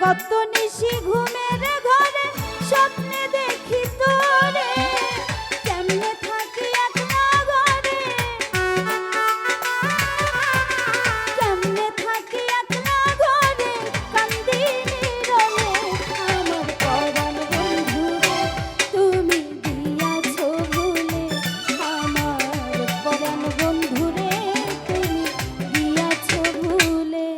কত নিশি ঘুমের ঘরে স্বপ্নে দেখি তোরে, কেমনে থাকি একলা ঘরে, কেমনে থাকি একলা ঘরে, কান্দি নীরবে আমার পরাণ বন্ধুরে, তুমি দিয়াছো ভুলে আমার পরাণ বন্ধুরে, তুমি দিয়াছো ভুলে।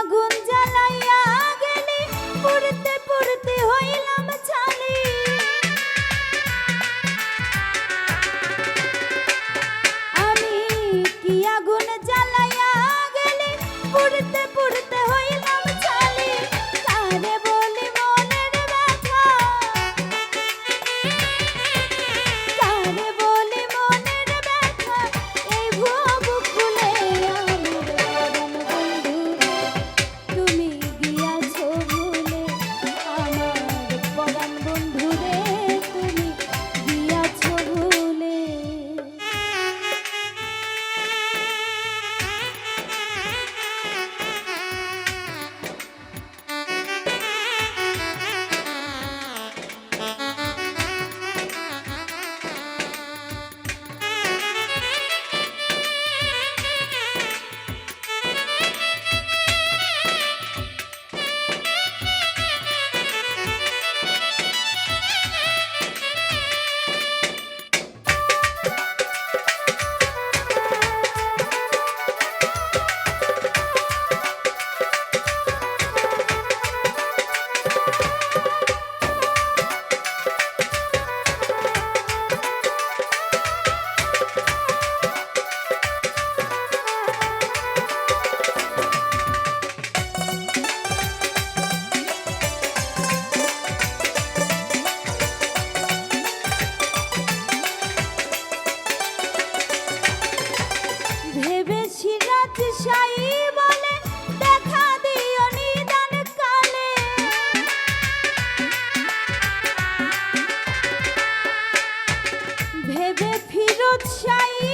আগুন জ্বালাইয়া গেলি, পুড়তে পুড়তে হইলাম ছালি, আমি কি আগুন জ্বালাইয়া গেলি, পুড়তে পুড়তে হইলাম ছালি, কারে বলি মনের ব্যথা, কারে বলি মনের ব্যথা, এই ভুয়া বুক ফুলে আমার পরাণ বন্ধুরে, তুমি গিয়াছো ভুলে আমার পরাণ বন্ধুরে, তুমি গিয়াছো ভুলে। ভেবেছি রাজশাহী বলে দেখা দিও নিদান কালে, ভেবে ফিরোজ শাহী